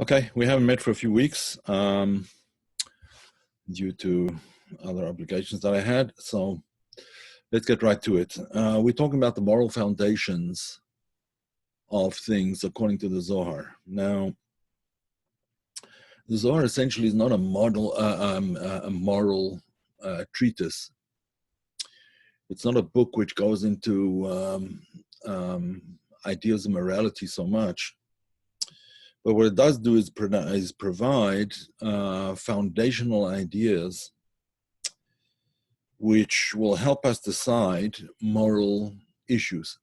Okay, we haven't met for a few weeks due to other obligations that I had. So let's get right to it. We're talking about the moral foundations of things according to the Zohar. Now, the Zohar essentially is not a moral treatise. It's not a book which goes into ideas of morality so much. But what it does do is provide foundational ideas which will help us decide moral issues.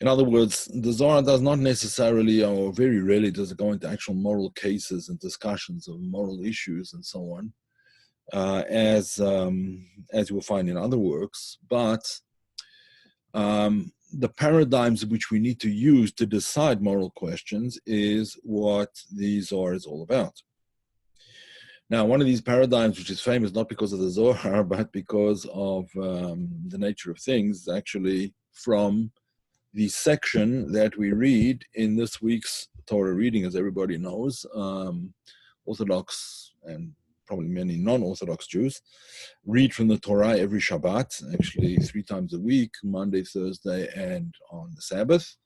In other words, the Zohar does not necessarily, or very rarely, does it go into actual moral cases and discussions of moral issues and so on, as you will find in other works. But the paradigms which we need to use to decide moral questions is what the Zohar is all about. Now, one of these paradigms, which is famous not because of the Zohar, but because of the nature of things, actually from the section that we read in this week's Torah reading, as everybody knows, Orthodox and probably many non-Orthodox Jews read from the Torah every Shabbat, actually 3 times a week, Monday, Thursday, and on the Sabbath.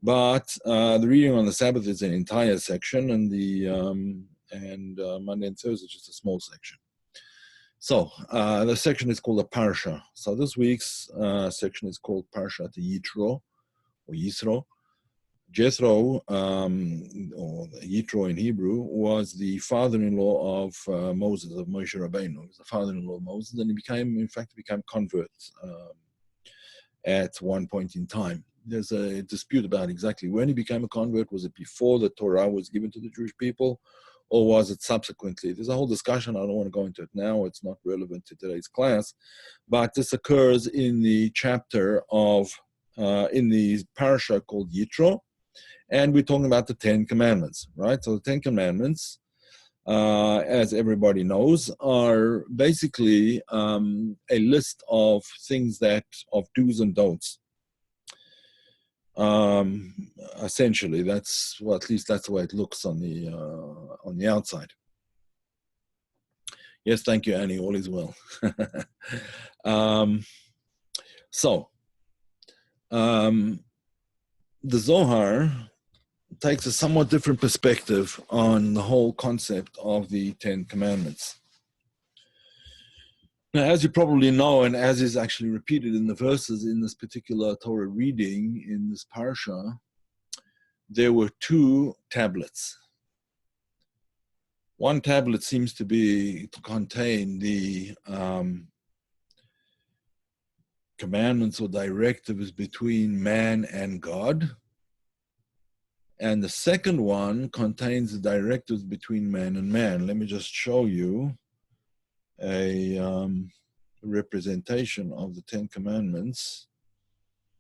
But the reading on the Sabbath is an entire section, and the Monday and Thursday is just a small section. So the section is called a Parsha. So this week's section is called Parshat Yitro, or Yisro. Jethro, or Yitro in Hebrew, was the father-in-law of Moses, of Moshe Rabbeinu. He was the father-in-law of Moses, and he became convert at one point in time. There's a dispute about exactly when he became a convert. Was it before the Torah was given to the Jewish people, or was it subsequently? There's a whole discussion. I don't want to go into it now. It's not relevant to today's class. But this occurs in the chapter of, in the parasha called Yitro, and we're talking about the 10 Commandments, right? So the 10 Commandments, as everybody knows, are basically a list of things of do's and don'ts. Essentially, that's, well, at least that's the way it looks on the outside. Yes, thank you, Annie. All is well. The Zohar takes a somewhat different perspective on the whole concept of the 10 Commandments. Now, as you probably know, and as is actually repeated in the verses in this particular Torah reading, in this parsha, there were 2 tablets. One tablet seems to contain the commandments or directives between man and God. And the second one contains the directives between man and man. Let me just show you a representation of the 10 Commandments,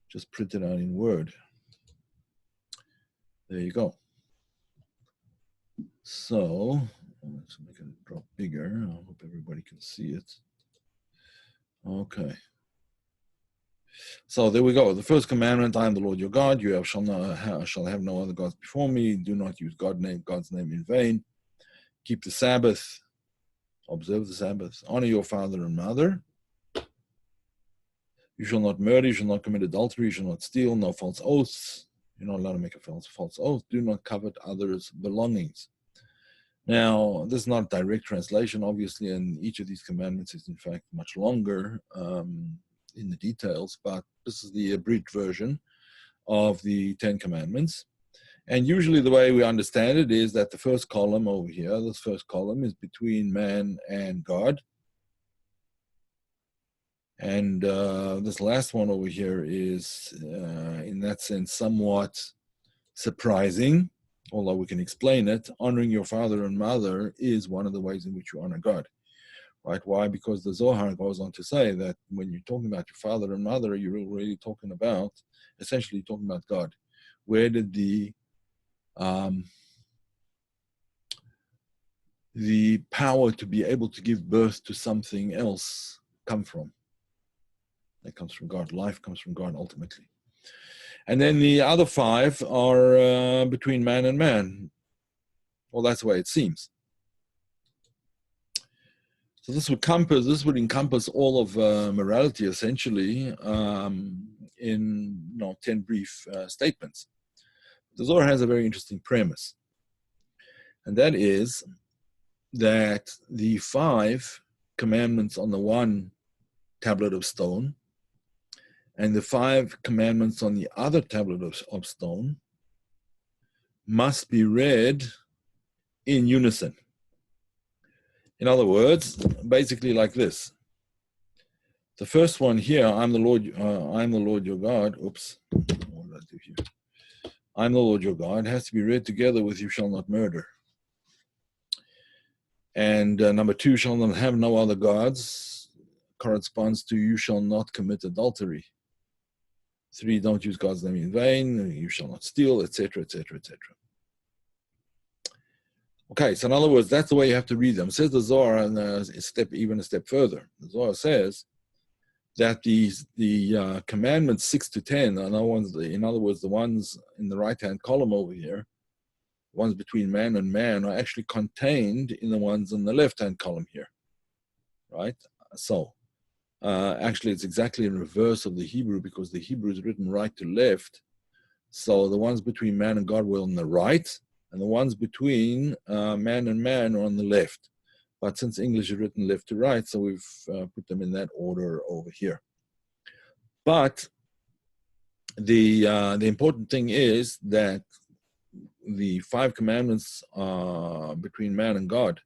just printed out in Word. There you go. So, let's make it drop bigger. I hope everybody can see it. Okay. So there we go. The first commandment: I am the Lord your God. You shall have no other gods before me. Do not use God's name in vain. Keep the Sabbath. Observe the Sabbath. Honor your father and mother. You shall not murder. You shall not commit adultery. You shall not steal. No false oaths. You're not allowed to make a false oath. Do not covet others' belongings. Now, this is not a direct translation, obviously, and each of these commandments is, in fact, much longer in the details, but this is the abridged version of the 10 Commandments. And usually the way we understand it is that the first column over here, this first column, is between man and God. And this last one over here is, in that sense, somewhat surprising, although we can explain it. Honoring your father and mother is one of the ways in which you honor God. Right? Why? Because the Zohar goes on to say that when you're talking about your father and mother, you're really essentially talking about God. Where did the power to be able to give birth to something else come from? That comes from God. Life comes from God ultimately. And then the other 5 are between man and man. Well, that's the way it seems. So this would encompass all of morality, essentially, in 10 brief statements. The Zohar has a very interesting premise, and that is that the 5 commandments on the one tablet of stone and the 5 commandments on the other tablet of stone must be read in unison. In other words, basically like this. The first one here, I'm the Lord your God. Oops, what did I do here? I'm the Lord your God, has to be read together with you shall not murder. And number 2, shall not have no other gods, corresponds to you shall not commit adultery. 3, don't use God's name in vain, you shall not steal, etc., etc., etc. Okay, so in other words, that's the way you have to read them. It says the Zohar, and even a step further. The Zohar says that the commandments 6 to 10, in other words, the ones in the right-hand column over here, ones between man and man, are actually contained in the ones in the left-hand column here, right? So actually, it's exactly in reverse of the Hebrew, because the Hebrew is written right to left. So the ones between man and God were on the right, and the ones between man and man are on the left. But since English is written left to right, so we've put them in that order over here. But the important thing is that the 5 commandments between man and God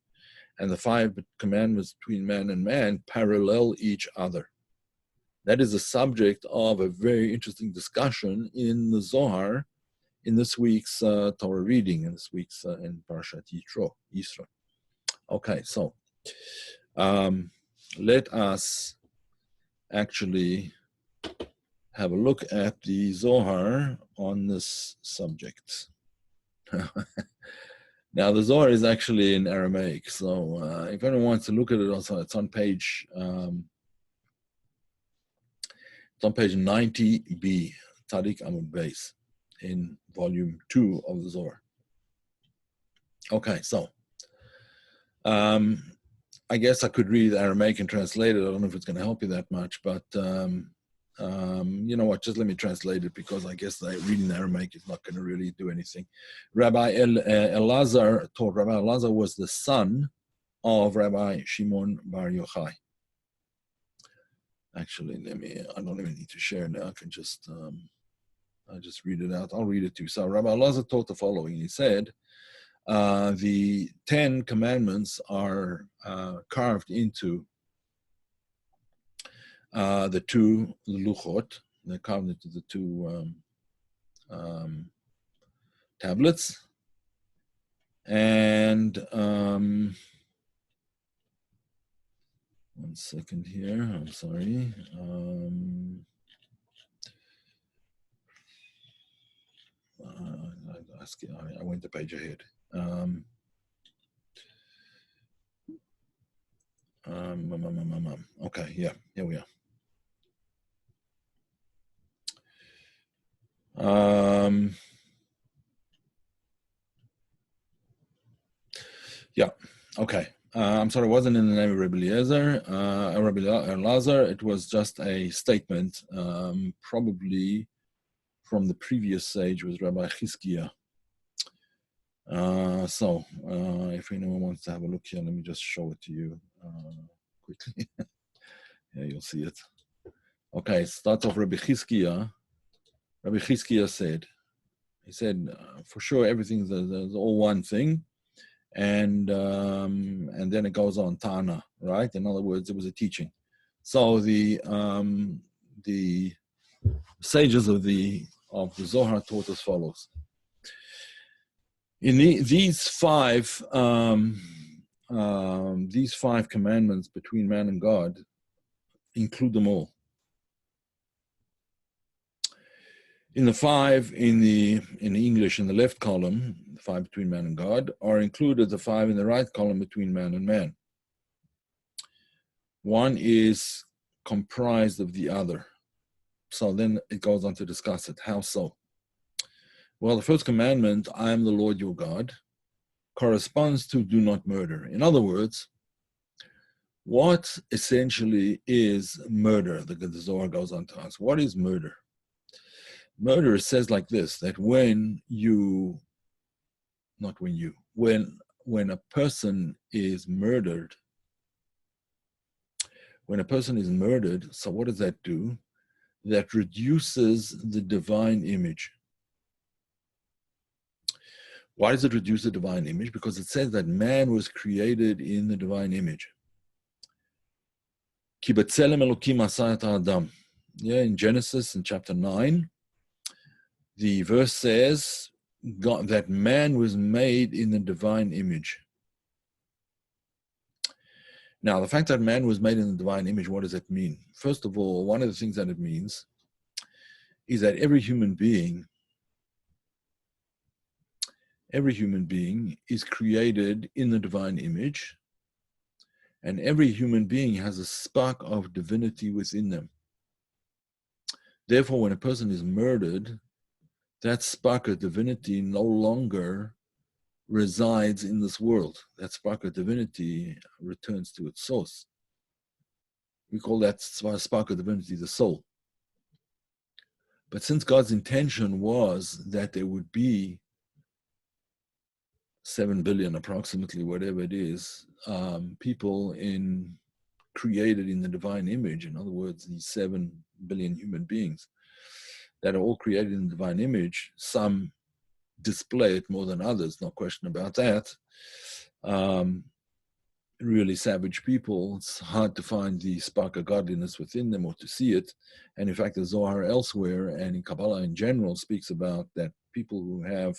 and the 5 commandments between man and man parallel each other. That is the subject of a very interesting discussion in the Zohar in this week's Torah reading, in this week's in Parashat Yisro. Okay, so let us actually have a look at the Zohar on this subject. Now, the Zohar is actually in Aramaic, so if anyone wants to look at it, also it's on page 90b, Tadik Amud Beis, in volume 2 of the Zohar. Okay, so I guess I could read Aramaic and translate it. I don't know if it's going to help you that much, but you know what, just let me translate it, because I guess reading Aramaic is not going to really do anything. Rabbi Elazar taught. Rabbi Elazar was the son of Rabbi Shimon Bar Yochai. Actually, I don't even need to share now. I can just, I'll just read it out. I'll read it to you. So Rabbi Elazar taught the following. He said, the 10 commandments are carved into the 2 luchot. They're carved into the 2 tablets. And one second here, I'm sorry. I went the page ahead. Okay, yeah, here we are. Yeah, okay. I'm sorry, it wasn't in the name of Rabbi Elazar. It was just a statement, probably from the previous sage, was Rabbi Chizkiah. So, if anyone wants to have a look here, let me just show it to you quickly. Yeah, you'll see it. Okay, it starts off Rabbi Chizkiah. Rabbi Chizkiah said, for sure, everything's there's all one thing. And then it goes on Tana, right? In other words, it was a teaching. So the sages of the Zohar taught as follows. In these five commandments between man and God include them all. In the 5 in the English in the left column, the 5 between man and God, are included the 5 in the right column between man and man. One is comprised of the other. So then it goes on to discuss it. How so? Well, the first commandment, I am the Lord your God, corresponds to do not murder. In other words, what essentially is murder? The Zohar goes on to ask, what is murder? Murder says like this, that when a person is murdered, so what does that do? That reduces the divine image. Why does it reduce the divine image? Because it says that man was created in the divine image. Ki b'tzelem Elokim asa et ha'adam. Yeah, in Genesis, in chapter 9, the verse says that man was made in the divine image. Now, the fact that man was made in the divine image, what does it mean? First of all, one of the things that it means is that every human being is created in the divine image, and every human being has a spark of divinity within them. Therefore, when a person is murdered, that spark of divinity no longer resides in this world. That spark of divinity returns to its source. We call that spark of divinity the soul. But since God's intention was that there would be 7 billion, approximately, whatever it is, people created in the divine image, in other words, these 7 billion human beings that are all created in the divine image, some display it more than others, no question about that. Really savage people, it's hard to find the spark of godliness within them or to see it. And in fact, the Zohar elsewhere and in Kabbalah in general speaks about that people who have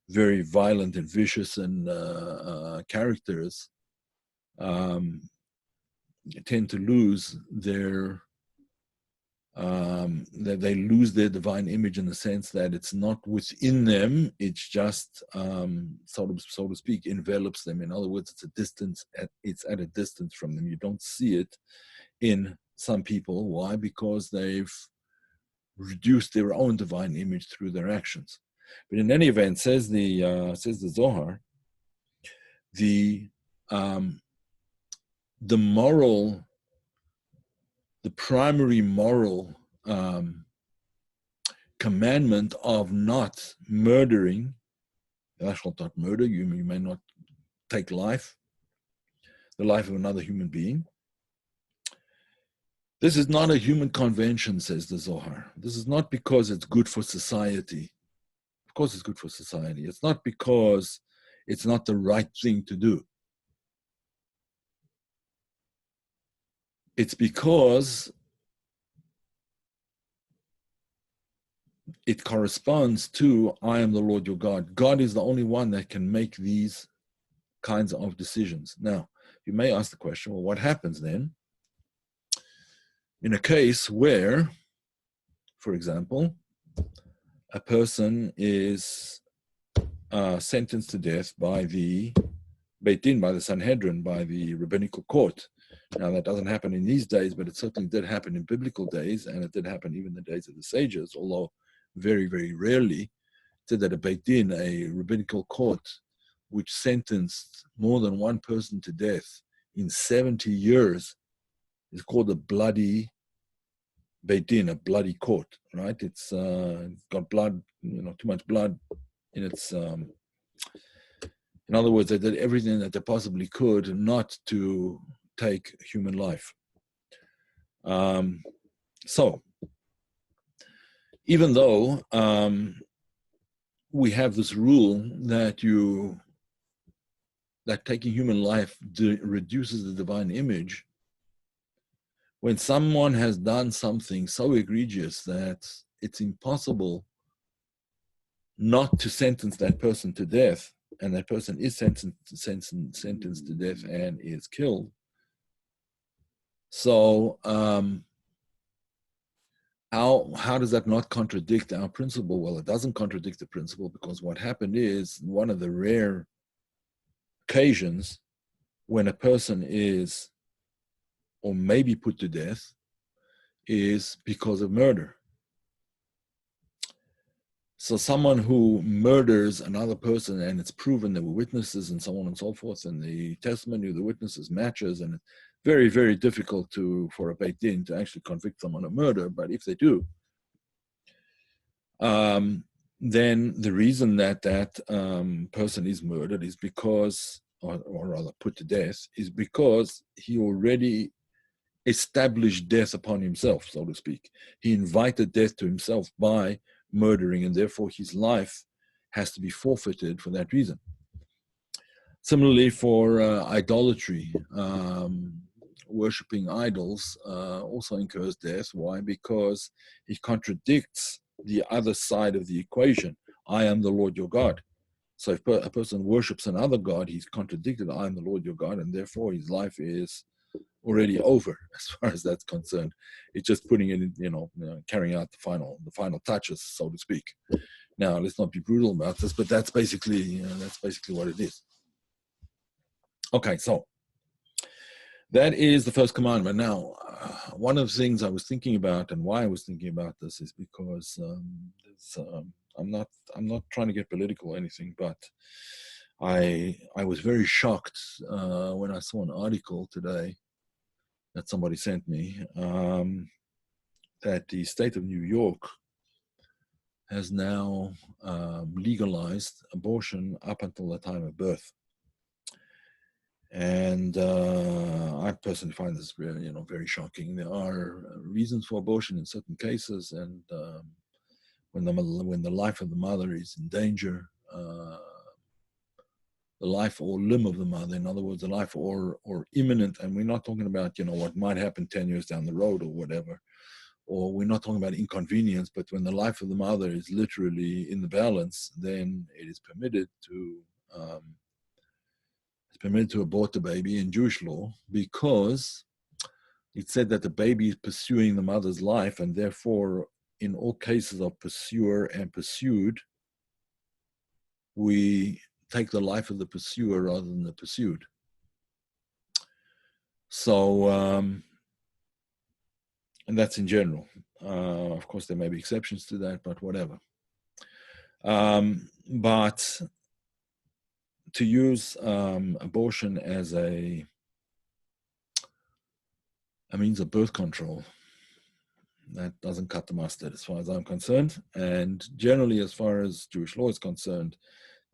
very violent and vicious and characters tend to lose their that they lose their divine image in the sense that it's not within them, it's just so to speak envelops them. In other words, it's at a distance from them. You don't see it in some people. Why? Because they've reduced their own divine image through their actions. But in any event, says the Zohar, the primary moral commandment of not murdering, thou shalt not murder, you may not take the life of another human being. This is not a human convention, says the Zohar. This is not because it's good for society. Of course it's good for society. It's not because it's not the right thing to do. It's because it corresponds to, I am the Lord your God. God is the only one that can make these kinds of decisions. Now, you may ask the question, well, what happens then in a case where, for example, a person is sentenced to death by the Beit Din, by the Sanhedrin, by the rabbinical court. Now, that doesn't happen in these days, but it certainly did happen in biblical days, and it did happen even in the days of the sages, although very, very rarely did that a Beit Din, a rabbinical court, which sentenced more than one person to death in 70 years, is called a bloody Beit Din, a bloody court, right? It's got blood, too much blood in its... in other words, they did everything that they possibly could not to take human life. So, even though we have this rule that taking human life reduces the divine image, when someone has done something so egregious that it's impossible not to sentence that person to death, and that person is sentenced to death and is killed. So how does that not contradict our principle? Well, it doesn't contradict the principle, because what happened is, one of the rare occasions when a person is or may be put to death is because of murder. So someone who murders another person and it's proven there were witnesses and so on and so forth, and the testimony of the witnesses matches, and it's very, very difficult for a Beit Din to actually convict someone of murder, but if they do, then the reason that person is murdered is because, or rather put to death, is because he already established death upon himself, so to speak. He invited death to himself by murdering, and therefore his life has to be forfeited for that reason. Similarly, for idolatry, worshipping idols also incurs death. Why? Because he contradicts the other side of the equation. I am the Lord your God. So if a person worships another God, he's contradicted, I am the Lord your God, and therefore his life is already over as far as that's concerned. It's just putting it in, carrying out the final touches, so to speak. Now, let's not be brutal about this, but that's basically what it is. Okay, so that is the first commandment. Now, one of the things I was thinking about, and why I was thinking about this, is because I'm not trying to get political or anything, but I was very shocked when I saw an article today that somebody sent me, that the state of New York has now legalized abortion up until the time of birth. And I personally find this very shocking. There are reasons for abortion in certain cases, and when the life of the mother is in danger, the life or limb of the mother, in other words, the life or imminent, and we're not talking about what might happen 10 years down the road or whatever, or we're not talking about inconvenience, but when the life of the mother is literally in the balance, then it is permitted to abort the baby in Jewish law, because it said that the baby is pursuing the mother's life, and therefore in all cases of pursuer and pursued, we take the life of the pursuer rather than the pursued. So, and that's in general. Of course, there may be exceptions to that, but whatever. But to use abortion as a means of birth control, that doesn't cut the mustard as far as I'm concerned. And generally, as far as Jewish law is concerned,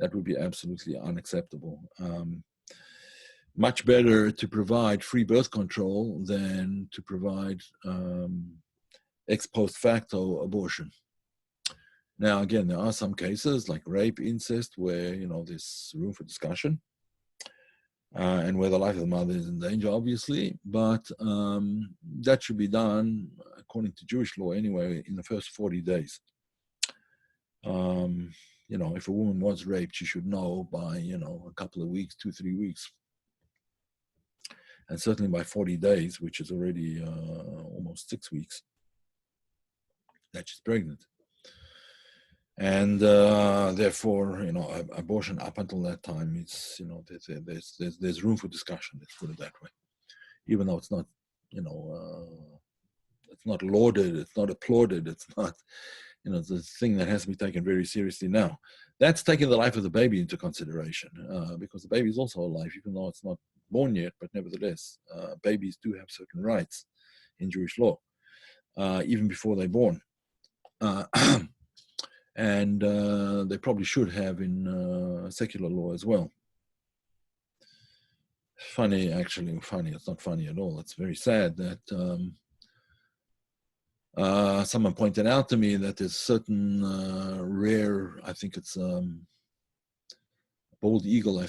that would be absolutely unacceptable. Much better to provide free birth control than to provide ex post facto abortion. Now, again, there are some cases like rape, incest, where there's room for discussion, and where the life of the mother is in danger, obviously. But that should be done, according to Jewish law anyway, in the first 40 days. If a woman was raped, she should know by, a couple of weeks, 2-3 weeks. And certainly by 40 days, which is already almost 6 weeks, that she's pregnant. And therefore, abortion up until that time is, there's room for discussion, let's put it that way. Even though it's not, it's not lauded, it's not applauded, it's not, it's a thing that has to be taken very seriously now. That's taking the life of the baby into consideration, because the baby is also a life, even though it's not born yet, but nevertheless, babies do have certain rights in Jewish law, even before they're born. And they probably should have in secular law as well. Funny, it's not funny at all. It's very sad that someone pointed out to me that there's certain rare, I think it's bald eagle,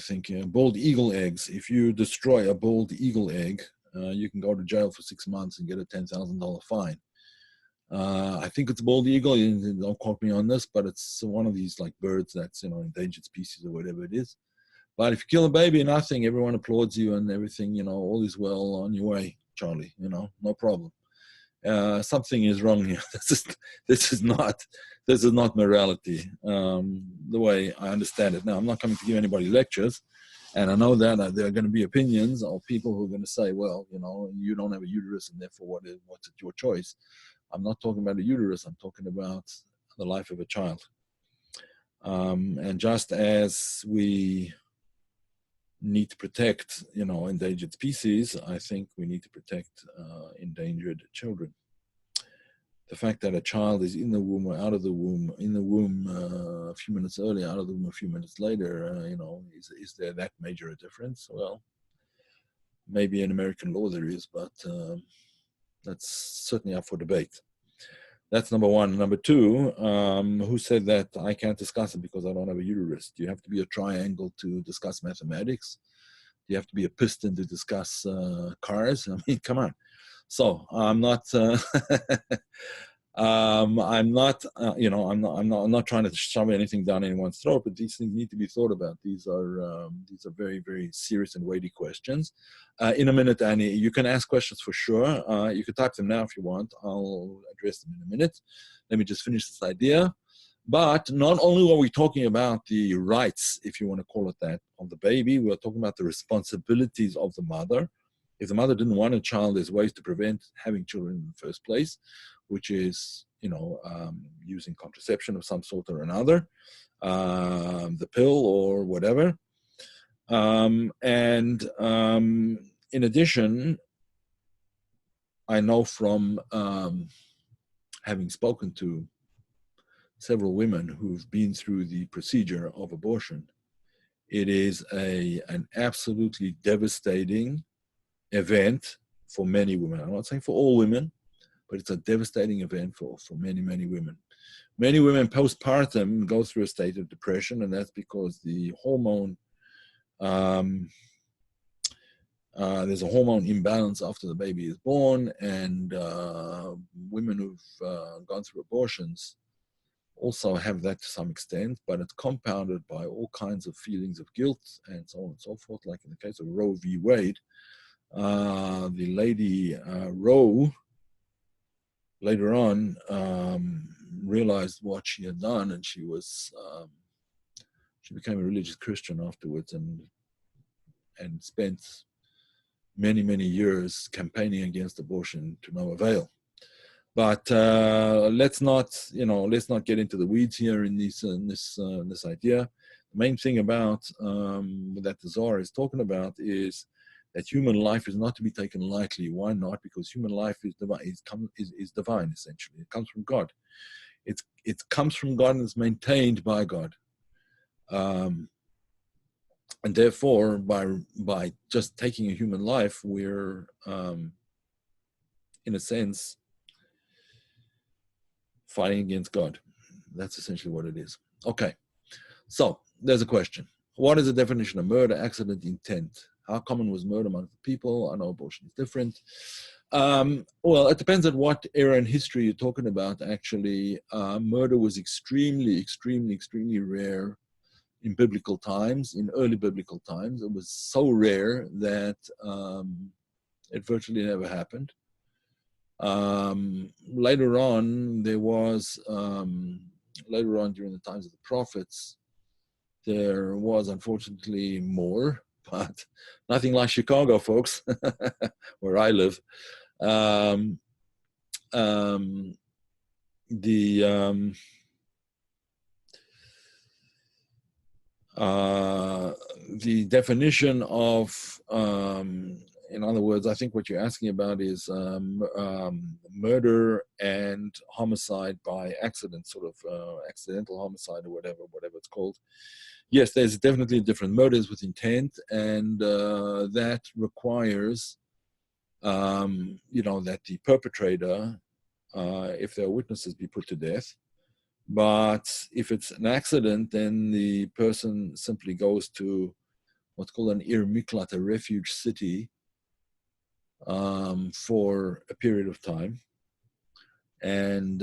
bald eagle eggs. If you destroy a bald eagle egg, you can go to jail for 6 months and get a $10,000 fine. I think it's bald eagle. Don't quote me on this, but it's one of these like birds that's endangered species or whatever it is. But if you kill a baby, nothing. Everyone applauds you and everything. All is well on your way, Charlie. No problem. Something is wrong here. This is not morality. The way I understand it. Now, I'm not coming to give anybody lectures, And I know that there are going to be opinions of people who are going to say, well, you don't have a uterus, and therefore what's it your choice? I'm not talking about a uterus. I'm talking about the life of a child. And just as we need to protect, endangered species, I think we need to protect endangered children. The fact that a child is in the womb or out of the womb, in the womb a few minutes earlier, out of the womb a few minutes later, is there that major a difference? Well, maybe in American law there is, but that's certainly up for debate. That's number one. Number two, who said that I can't discuss it because I don't have a uterus? Do you have to be a triangle to discuss mathematics? Do you have to be a piston to discuss cars? I mean, come on. So I'm not. I'm not trying to shove anything down anyone's throat, but these things need to be thought about. These are very, very serious and weighty questions. In a minute, Annie, you can ask questions for sure. You can type them now if you want. I'll address them in a minute. Let me just finish this idea. But not only are we talking about the rights, if you want to call it that, of the baby, we're talking about the responsibilities of the mother. If the mother didn't want a child, there's ways to prevent having children in the first place, which is, using contraception of some sort or another, the pill or whatever. In addition, I know from having spoken to several women who've been through the procedure of abortion, it is an absolutely devastating event for many women. I'm not saying for all women, but it's a devastating event for many, many women. Many women postpartum go through a state of depression, and that's because the hormone, there's a hormone imbalance after the baby is born, and women who've gone through abortions also have that to some extent, but it's compounded by all kinds of feelings of guilt and so on and so forth. Like in the case of Roe v. Wade, the lady Roe later on realized what she had done, and she became a religious Christian afterwards, and spent many, many years campaigning against abortion to no avail. But let's not get into the weeds here in this idea. The main thing about that the Zohar is talking about is that human life is not to be taken lightly. Why not? Because human life is divine. Is divine, essentially. It comes from God. It comes from God and is maintained by God. And therefore, by just taking a human life, we're in a sense fighting against God. That's essentially what it is. Okay, so there's a question. What is the definition of murder, accident, intent? How common was murder among the people? I know abortion is different. Well, it depends on what era in history you're talking about, actually. Murder was extremely, extremely, extremely rare in biblical times, in early biblical times. It was so rare that it virtually never happened. Later on, later on during the times of the prophets, there was unfortunately more, but nothing like Chicago, folks, where I live. The definition of, in other words, I think what you're asking about is murder and homicide by accident, sort of accidental homicide or whatever it's called. Yes, there's definitely different murders with intent, and that requires, that the perpetrator, if there are witnesses, be put to death. But if it's an accident, then the person simply goes to what's called an Ir Miklat, a refuge city, for a period of time, and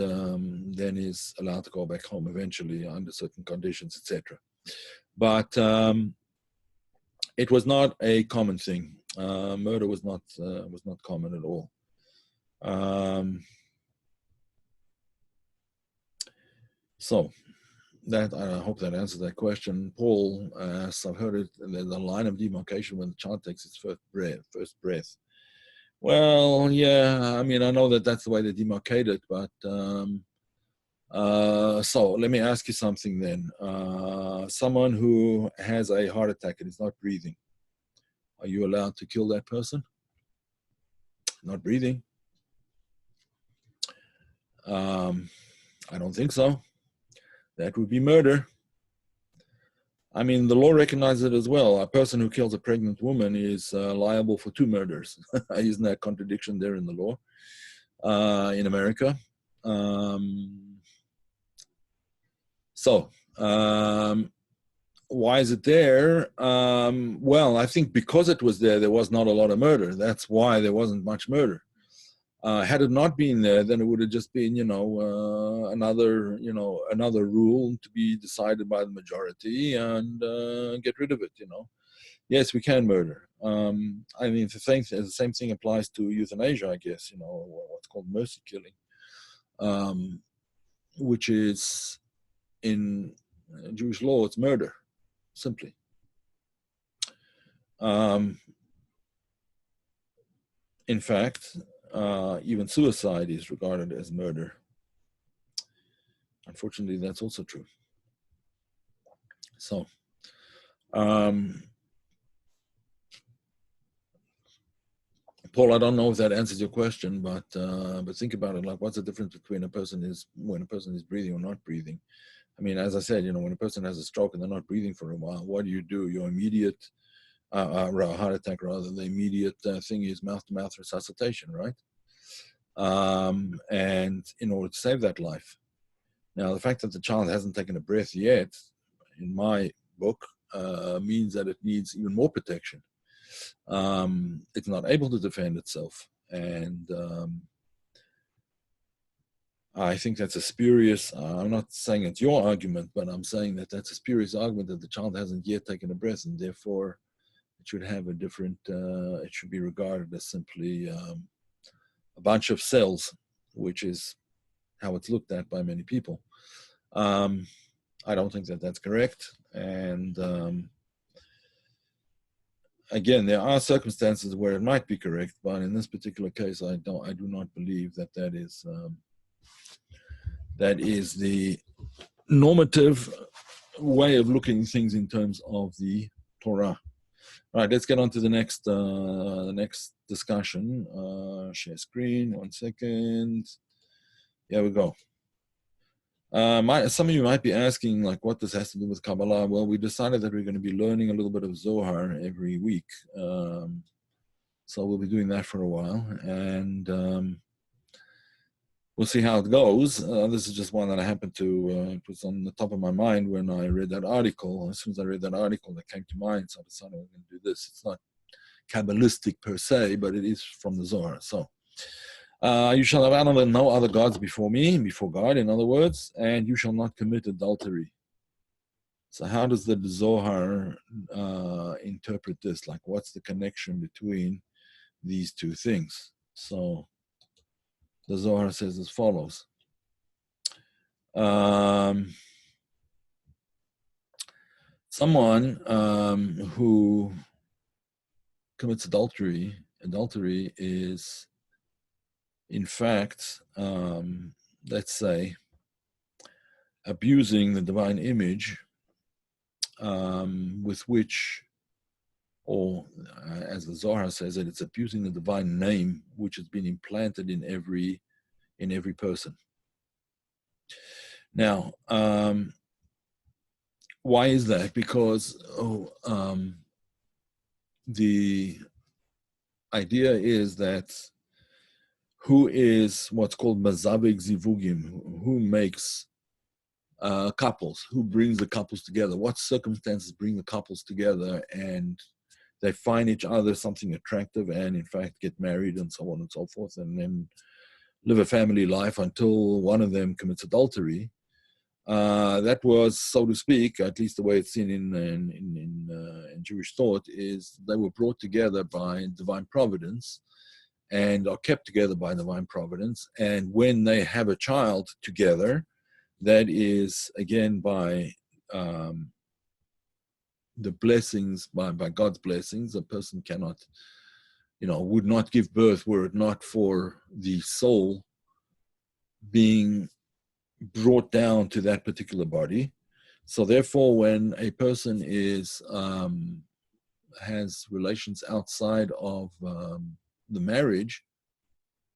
then is allowed to go back home eventually under certain conditions, etc. But it was not a common thing. Murder was not common at all. So that I hope that answers that question. Paul asks, I've heard it, there's a line of demarcation when the child takes its first breath. Well, yeah, I mean, I know that that's the way they demarcate it, but so let me ask you something then. Someone who has a heart attack and is not breathing, are you allowed to kill that person? Not breathing? I don't think so. That would be murder. I mean, the law recognizes it as well. A person who kills a pregnant woman is liable for 2 murders. Isn't that a contradiction there in the law in America? Why is it there? Well, I think because it was there was not a lot of murder. That's why there wasn't much murder. Had it not been there, then it would have just been, another rule to be decided by the majority and get rid of it. Yes, we can murder. I mean, the same thing applies to euthanasia, I guess. What's called mercy killing, which is in Jewish law, it's murder, simply. In fact, even suicide is regarded as murder. Unfortunately, that's also true. So, Paul, I don't know if that answers your question, but think about it. Like, what's the difference between when a person is breathing or not breathing? I mean, as I said, when a person has a stroke and they're not breathing for a while, what do? Your immediate heart attack, rather, the immediate thing is mouth-to-mouth resuscitation, right? And in order to save that life. Now, the fact that the child hasn't taken a breath yet, in my book, means that it needs even more protection. It's not able to defend itself. And I think that's a spurious, I'm not saying it's your argument, but I'm saying that that's a spurious argument that the child hasn't yet taken a breath, and therefore it should have a different, it should be regarded as simply a bunch of cells, which is how it's looked at by many people. I don't think that that's correct. And again, there are circumstances where it might be correct, but in this particular case, I do not believe that is the normative way of looking at things in terms of the Torah. All right, let's get on to the next discussion. Share screen, 1 second. Here we go. Some of you might be asking, like, what this has to do with Kabbalah. Well, we decided that we're going to be learning a little bit of Zohar every week. So we'll be doing that for a while, and we'll see how it goes. This is just one that I happened to, it was on the top of my mind when I read that article. As soon as I read that article, that came to mind, so I decided I was going to do this. It's not Kabbalistic per se, but it is from the Zohar. So, you shall have no other gods before me, before God, in other words, and you shall not commit adultery. So how does the Zohar interpret this? Like, what's the connection between these two things? So the Zohar says as follows. Someone who commits adultery is, in fact, let's say, abusing the divine image with which, or as the Zohar says it, it's abusing the divine name which has been implanted in every person. Now, why is that? Because the idea is that who is what's called mazavik zivugim, who makes couples, who brings the couples together, what circumstances bring the couples together and they find each other something attractive and in fact get married and so on and so forth, and then live a family life until one of them commits adultery. That was, so to speak, at least the way it's seen in Jewish thought, is they were brought together by divine providence and are kept together by divine providence. And when they have a child together, that is, again, by the blessings, by God's blessings. A person cannot, would not give birth were it not for the soul being brought down to that particular body. So therefore, when a person has relations outside of the marriage,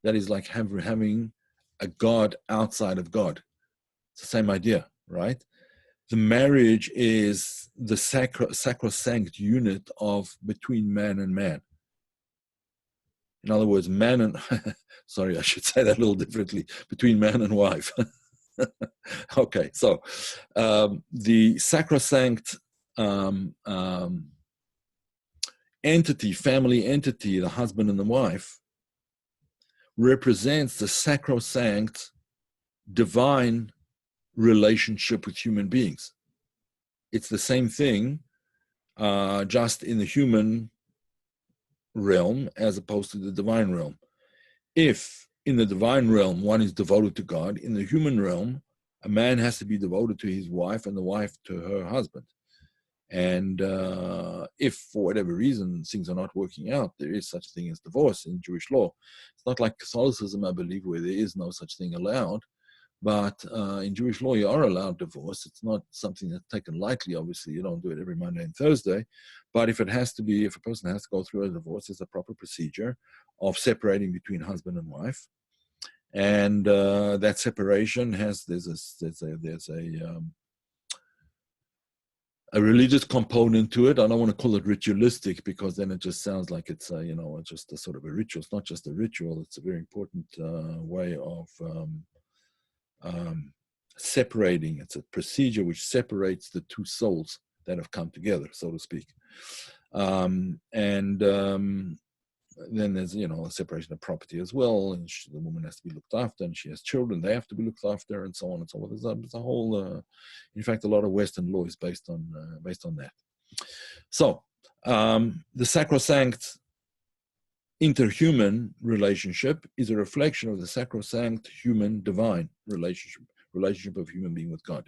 that is like having a God outside of God. It's the same idea, right? The marriage is the sacrosanct unit of between man and man. In other words, man and sorry, I should say that a little differently, between man and wife. Okay, so the sacrosanct entity, family entity, the husband and the wife, represents the sacrosanct divine relationship with human beings. It's the same thing, just in the human realm as opposed to the divine realm. If in the divine realm one is devoted to God, in the human realm, a man has to be devoted to his wife and the wife to her husband. And if for whatever reason things are not working out, there is such a thing as divorce in Jewish law. It's not like Catholicism, I believe, where there is no such thing allowed. But in Jewish law, you are allowed divorce. It's not something that's taken lightly. Obviously, you don't do it every Monday and Thursday. But if a person has to go through a divorce, there's a proper procedure of separating between husband and wife. And that separation there's a religious component to it. I don't want to call it ritualistic because then it just sounds like it's just a sort of a ritual. It's not just a ritual. It's a very important way of separating. It's a procedure which separates the two souls that have come together, so to speak. Then there's a separation of property as well, and the woman has to be looked after, and she has children, they have to be looked after, and so on and so on. There's a whole in fact, a lot of Western law is based on that. So the sacrosanct interhuman relationship is a reflection of the sacrosanct human divine relationship of human being with God.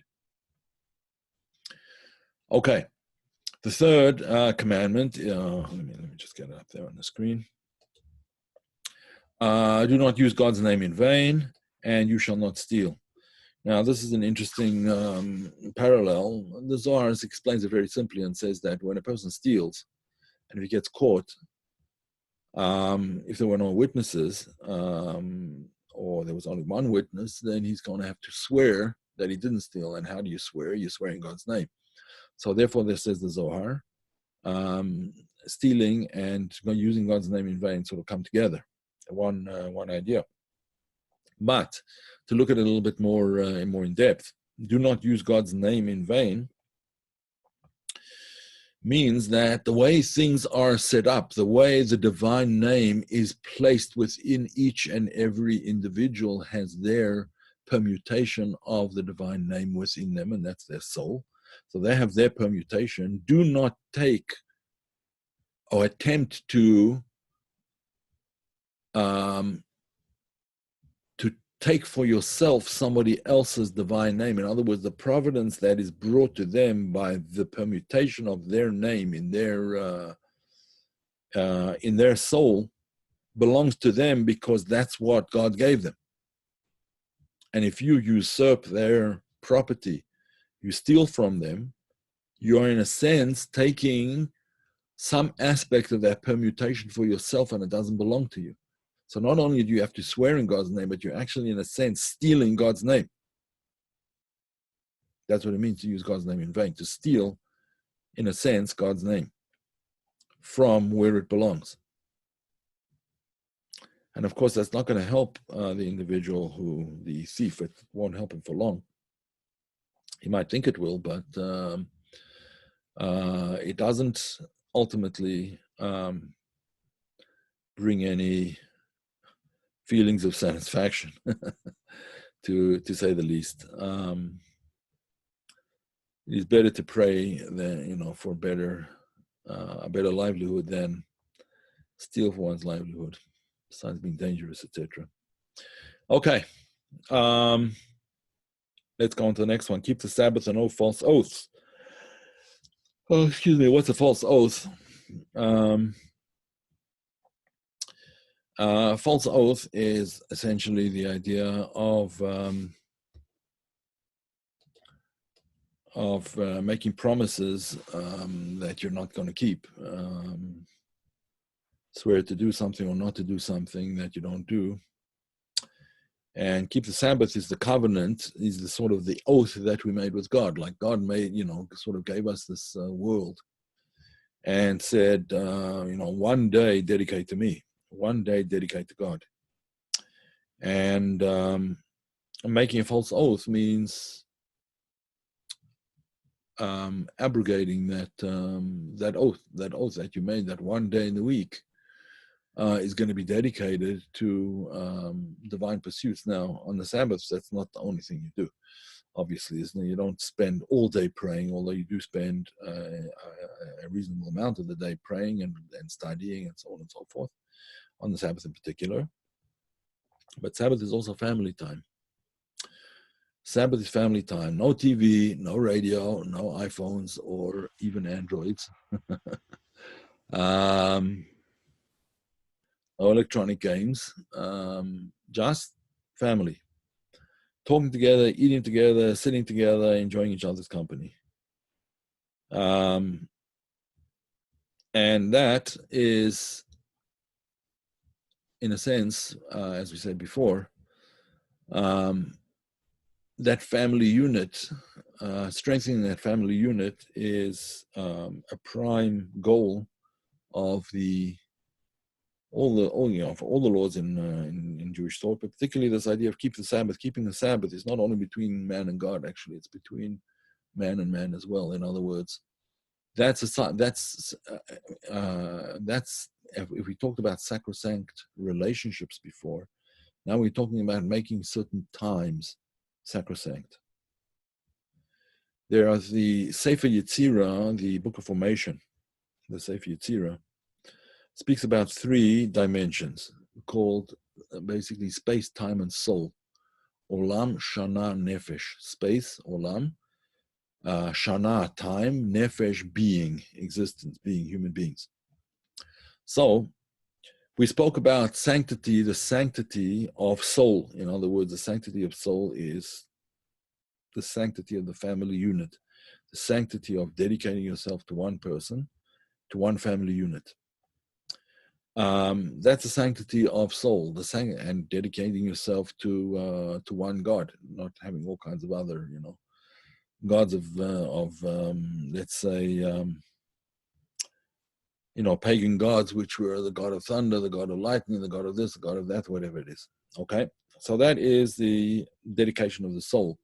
Okay, the third commandment, let me just get it up there on the screen. Do not use God's name in vain, and you shall not steal. Now, this is an interesting parallel. The Zohar explains it very simply and says that when a person steals, and if he gets caught, if there were no witnesses, or there was only one witness, then he's going to have to swear that he didn't steal. And how do you swear? You swear in God's name. So therefore, this says the Zohar, stealing and using God's name in vain sort of come together. One idea. But to look at it a little bit more in depth, do not use God's name in vain means that the way things are set up, the way the divine name is placed within each and every individual has their permutation of the divine name within them, and that's their soul. So they have their permutation. Do not take or attempt to take for yourself somebody else's divine name. In other words, the providence that is brought to them by the permutation of their name in their soul belongs to them because that's what God gave them. And if you usurp their property, you steal from them, you're in a sense taking some aspect of that permutation for yourself, and it doesn't belong to you. So not only do you have to swear in God's name, but you're actually, in a sense, stealing God's name. That's what it means to use God's name in vain, to steal, in a sense, God's name from where it belongs. And of course, that's not going to help the individual the thief. It won't help him for long. He might think it will, but it doesn't ultimately bring any feelings of satisfaction, to say the least. It is better to pray than for a better livelihood than steal for one's livelihood, besides being dangerous, etc. Okay. Let's go on to the next one. Keep the Sabbath and no false oaths. Oh, excuse me. What's a false oath? False oath is essentially the idea of making promises that you're not going to keep. Swear to do something or not to do something that you don't do. And keep the Sabbath is the covenant, is the sort of the oath that we made with God. Like God made, sort of gave us this world and said, one day dedicate to me, one day dedicate to God. And making a false oath means abrogating that oath that you made, that one day in the week is going to be dedicated to divine pursuits. Now, on the Sabbath, that's not the only thing you do, obviously, isn't it? You don't spend all day praying, although you do spend a reasonable amount of the day praying and studying and so on and so forth, on the Sabbath in particular. But Sabbath is also family time. Sabbath is family time. No TV, no radio, no iPhones, or even Androids. No electronic games. Just family. Talking together, eating together, sitting together, enjoying each other's company. And that is, in a sense, as we said before, that family unit, strengthening that family unit is a prime goal of all the laws in Jewish thought, but particularly this idea of keeping the Sabbath is not only between man and God. Actually, it's between man and man as well. In other words, that's if we talked about sacrosanct relationships before, now we're talking about making certain times sacrosanct. There are the Sefer Yetzirah, the Book of Formation, the Sefer Yetzirah, speaks about 3 dimensions called basically space, time, and soul. Olam, Shana, Nefesh. Space, Olam. Shana, time. Nefesh, being, existence, being, human beings. So, we spoke about sanctity, the sanctity of soul. In other words, the sanctity of soul is the sanctity of the family unit, the sanctity of dedicating yourself to one person, to one family unit. That's the sanctity of soul, and dedicating yourself to one God, not having all kinds of other, gods of let's say, pagan gods, which were the god of thunder, the god of lightning, the god of this, the god of that, whatever it is. Okay, so that is the dedication of the soul.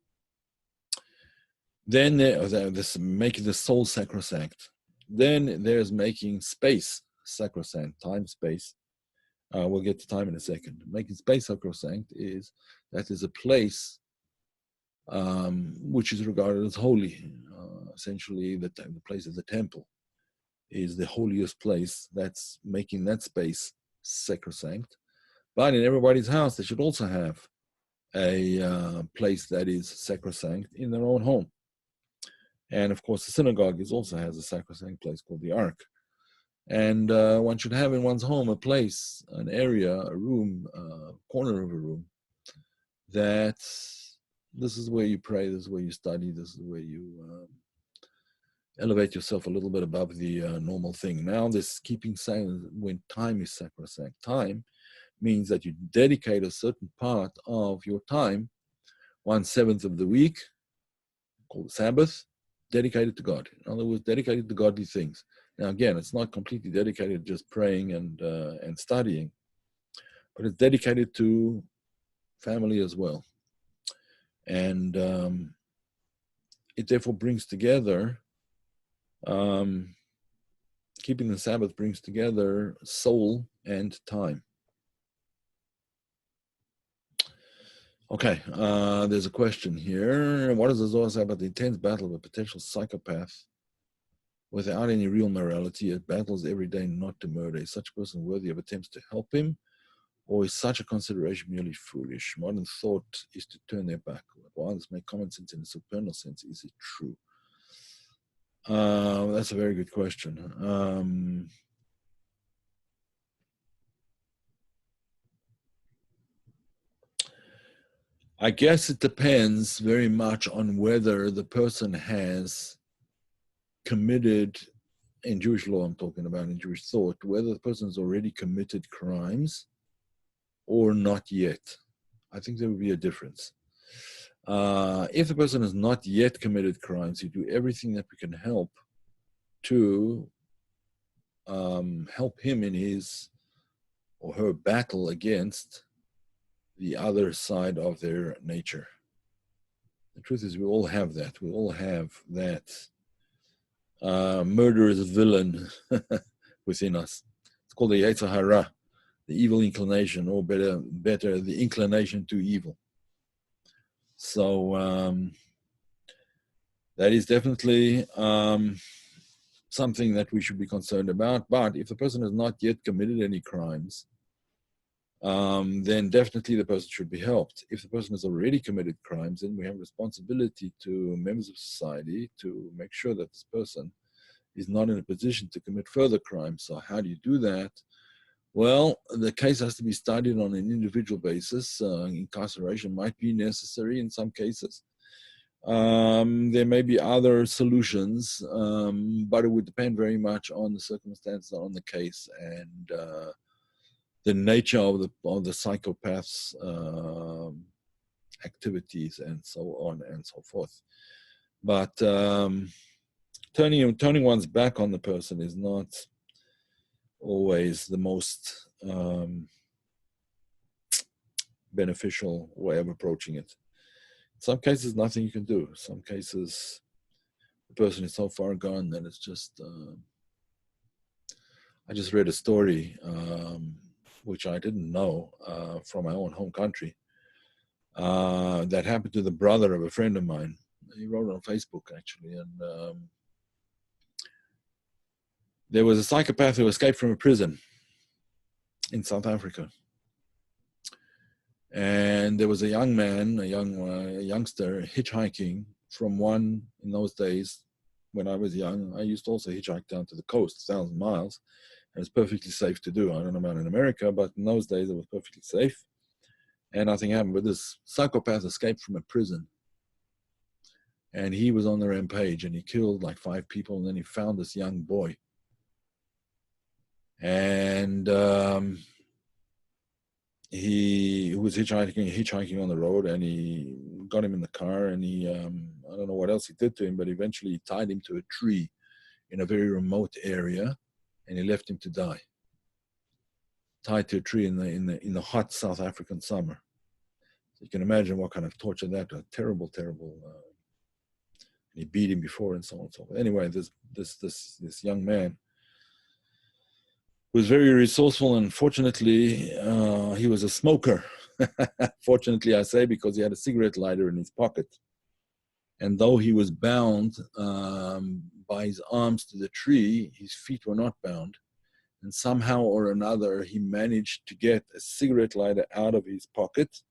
Then this making the soul sacrosanct. Then there's making space sacrosanct, time, space. We'll get to time in a second. Making space sacrosanct is a place which is regarded as holy. Essentially, the place of the temple is the holiest place. That's making that space sacrosanct. But in everybody's house, they should also have a place that is sacrosanct in their own home. And of course, the synagogue also has a sacrosanct place called the Ark. And one should have in one's home a place, an area, a room, a corner of a room, that this is where you pray, this is where you study, this is where you elevate yourself a little bit above the normal thing. Now, this keeping silent when time is sacrosanct. Time means that you dedicate a certain part of your time, 1/7 of the week, called Sabbath, dedicated to God. In other words, dedicated to godly things. Now, again, it's not completely dedicated to just praying and studying, but it's dedicated to family as well. And it therefore brings together, keeping the Sabbath brings together soul and time. Okay, there's a question here. What does the Zohar say about the intense battle of a potential psychopath without any real morality, yet battles every day not to murder? Is such a person worthy of attempts to help him, Or is such a consideration merely foolish? Modern thought is to turn their back. While this makes common sense in a supernal sense, is it true? That's a very good question. I guess it depends very much on whether the person has committed, in Jewish law I'm talking about, in Jewish thought, whether the person has already committed crimes or not yet. I think there would be a difference. If the person has not yet committed crimes, you do everything that we can help to help him in his or her battle against the other side of their nature. The truth is, we all have that. We all have that murderous villain within us. It's called the Yetzer Hara, the evil inclination, or better, the inclination to evil. So that is definitely something that we should be concerned about. But if the person has not yet committed any crimes, then definitely the person should be helped. If the person has already committed crimes, then we have responsibility to members of society to make sure that this person is not in a position to commit further crimes. So how do you do that? Well, the case has to be studied on an individual basis. Incarceration might be necessary in some cases. There may be other solutions, but it would depend very much on the circumstances, on the case, and the nature of the psychopath's activities, and so on and so forth. But turning one's back on the person is not always the most beneficial way of approaching it. In some cases, nothing you can do. In some cases, the person is so far gone that it's just. I just read a story which I didn't know from my own home country that happened to the brother of a friend of mine. He wrote it on Facebook, actually, and there was a psychopath who escaped from a prison in South Africa. And there was a young man, a youngster, hitchhiking from one, in those days, when I was young, I used to also hitchhike down to the coast, 1,000 miles, and it's perfectly safe to do. I don't know about in America, but in those days it was perfectly safe. And nothing happened. But this psychopath escaped from a prison. And he was on the rampage, and he killed like 5 people, and then he found this young boy. And he was hitchhiking on the road, and he got him in the car, and he, I don't know what else he did to him, but eventually he tied him to a tree in a very remote area, and he left him to die, tied to a tree in the hot South African summer. So you can imagine what kind of torture that was. Terrible. He beat him before, and so on and so forth. Anyway, this young man was very resourceful, and fortunately, he was a smoker. Fortunately, I say, because he had a cigarette lighter in his pocket. And though he was bound by his arms to the tree, his feet were not bound. And somehow or another, he managed to get a cigarette lighter out of his pocket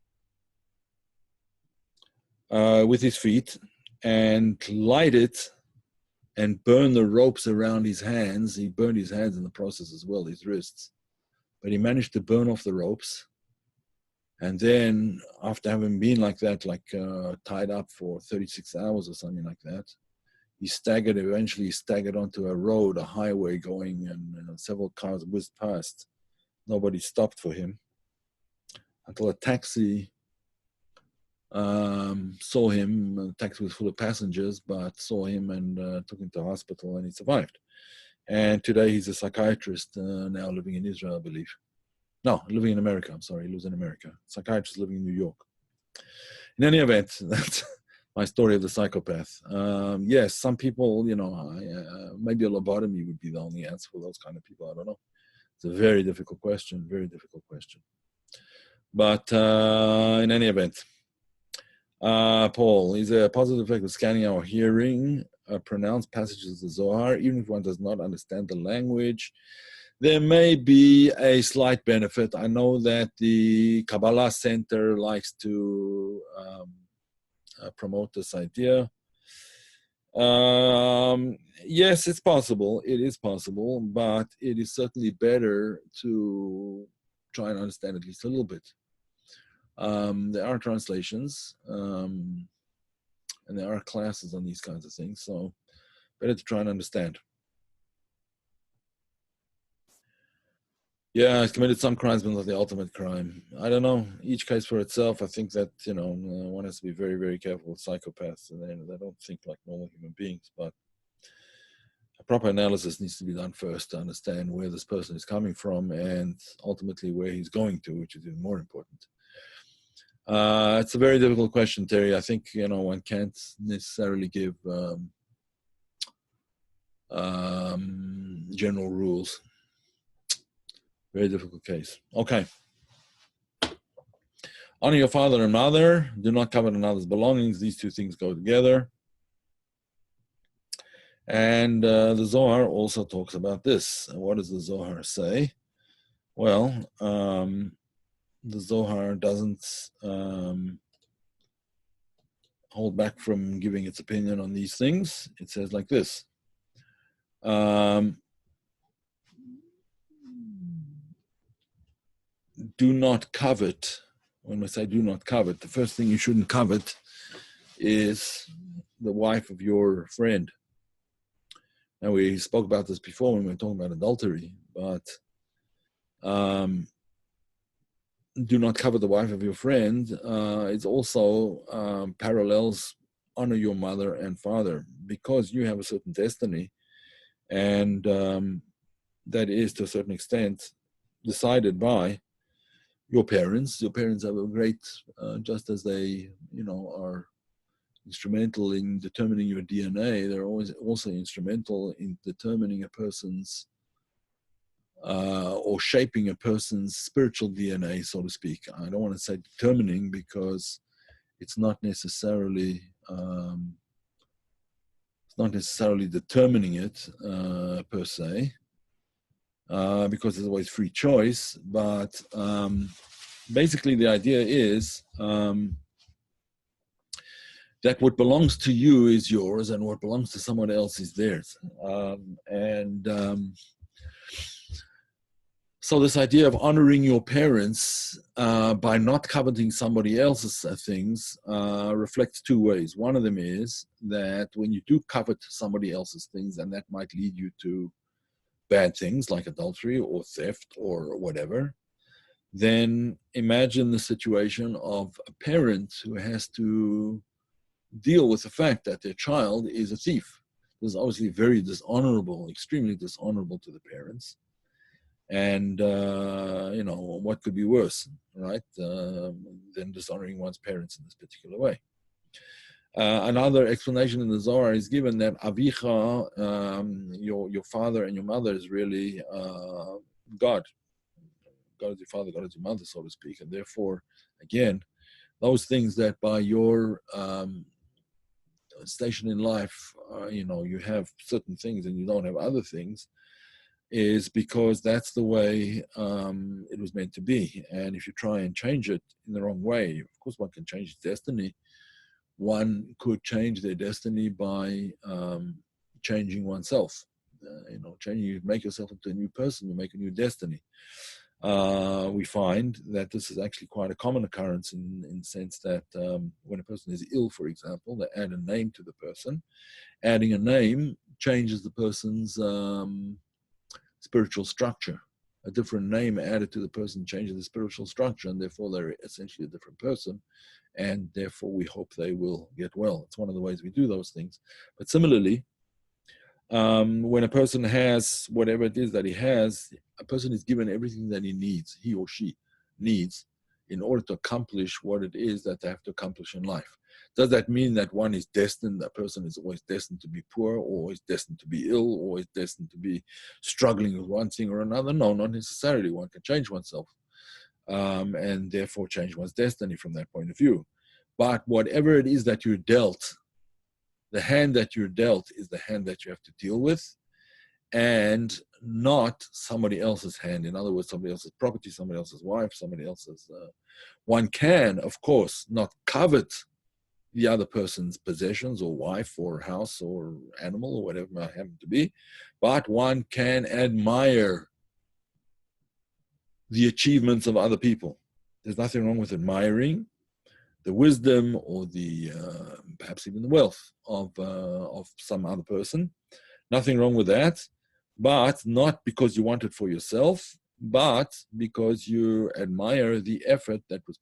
with his feet and light it and burn the ropes around his hands. He burned his hands in the process as well, his wrists. But he managed to burn off the ropes. And then after having been like that, tied up for 36 hours or something like that, he eventually staggered onto a road, a highway going, and several cars whizzed past. Nobody stopped for him until a taxi saw him. The taxi was full of passengers, but saw him and took him to hospital, and he survived. And today he's a psychiatrist now living in Israel, I believe. No, living in America. I'm sorry, he lives in America. Psychiatrist living in New York. In any event, that's my story of the psychopath. Yes, some people, maybe a lobotomy would be the only answer for those kind of people. I don't know. It's a very difficult question, But in any event, Paul, is there a positive effect of scanning our hearing, pronounced passages of the Zohar, even if one does not understand the language? There may be a slight benefit. I know that the Kabbalah Center likes to promote this idea. Yes, it's possible. It is possible, but it is certainly better to try and understand at least a little bit. There are translations, and there are classes on these kinds of things, so better to try and understand. Yeah, he's committed some crimes, but not the ultimate crime. I don't know. Each case for itself. I think that, one has to be very, very careful with psychopaths. And they don't think like normal human beings. But a proper analysis needs to be done first to understand where this person is coming from and ultimately where he's going to, which is even more important. It's a very difficult question, Terry. I think, one can't necessarily give general rules. Very difficult case. Okay. Honor your father and mother. Do not covet another's belongings. These two things go together. And the Zohar also talks about this. And what does the Zohar say? Well, the Zohar doesn't hold back from giving its opinion on these things. It says like this. Do not covet. When I say do not covet, the first thing you shouldn't covet is the wife of your friend. Now, we spoke about this before when we were talking about adultery, but do not covet the wife of your friend. It also parallels honor your mother and father, because you have a certain destiny, and that is to a certain extent decided by your parents. Your parents have a great, just as they, are instrumental in determining your DNA, they're always also instrumental in determining a person's, or shaping a person's spiritual DNA, so to speak. I don't want to say determining, because it's not necessarily determining it per se. Because there's always free choice, but basically the idea is that what belongs to you is yours, and what belongs to someone else is theirs. So this idea of honoring your parents by not coveting somebody else's things reflects two ways. One of them is that when you do covet somebody else's things, and that might lead you to bad things like adultery or theft or whatever, then imagine the situation of a parent who has to deal with the fact that their child is a thief. This is obviously very dishonorable, extremely dishonorable to the parents. And, what could be worse, right, than dishonoring one's parents in this particular way. Another explanation in the Zohar is given that Avicha, your father and your mother, is really God. God is your father, God is your mother, so to speak. And therefore, again, those things that by your station in life, you have certain things and you don't have other things, is because that's the way it was meant to be. And if you try and change it in the wrong way, of course one can change its destiny. One could change their destiny by changing oneself. You make yourself into a new person, you make a new destiny. We find that this is actually quite a common occurrence in the sense that when a person is ill, for example, they add a name to the person. Adding a name changes the person's spiritual structure. A different name added to the person changes the spiritual structure, and therefore they're essentially a different person. And therefore we hope they will get well. It's one of the ways we do those things. But similarly, when a person has whatever it is that he has, a person is given everything that he or she needs in order to accomplish what it is that they have to accomplish in life. Does that mean that one is destined, that person is always destined to be poor, or always destined to be ill, or always destined to be struggling with one thing or another? No, not necessarily. One can change oneself. And therefore change one's destiny from that point of view. But whatever it is that you're dealt, the hand that you're dealt is the hand that you have to deal with. and not somebody else's hand. In other words, somebody else's property, somebody else's wife, somebody else's. One can, of course, not covet the other person's possessions or wife or house or animal or whatever it might happen to be, but one can admire the achievements of other people. There's nothing wrong with admiring the wisdom or the perhaps even the wealth of some other person. Nothing wrong with that, but not because you want it for yourself, but because you admire the effort that was,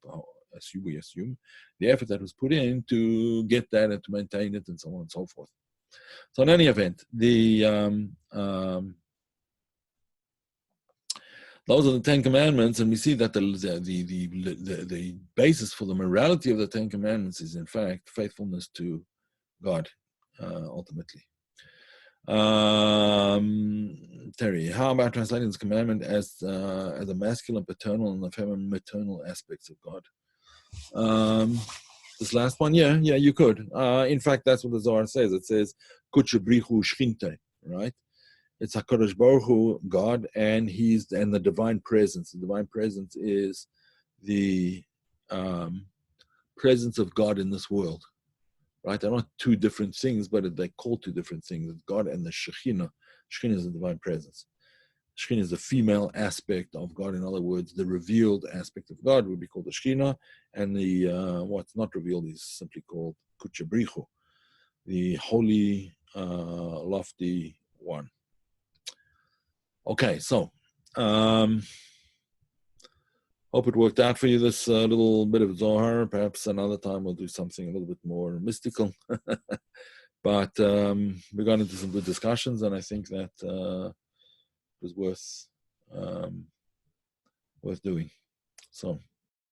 we assume, the effort that was put in to get that and to maintain it and so on and so forth. So in any event, those are the Ten Commandments, and we see that the basis for the morality of the Ten Commandments is, in fact, faithfulness to God, ultimately. Terry, how about translating this commandment as the masculine paternal and the feminine maternal aspects of God? This last one, yeah, you could. In fact, that's what the Zohar says. It says, "Kutchabrichu shchinte," right? It's HaKadosh Baruch Hu, God, and the divine presence. The divine presence is the presence of God in this world, right? They're not two different things, but they're called two different things. It's God and the Shekhinah. Shekhinah is the divine presence. Shekhinah is the female aspect of God. In other words, the revealed aspect of God would be called the Shekhinah, and the what's not revealed is simply called Kutchabrichu, the holy, lofty one. Okay, so hope it worked out for you, this little bit of Zohar. Perhaps another time we'll do something a little bit more mystical. But we got into some good discussions, and I think that was worth doing. So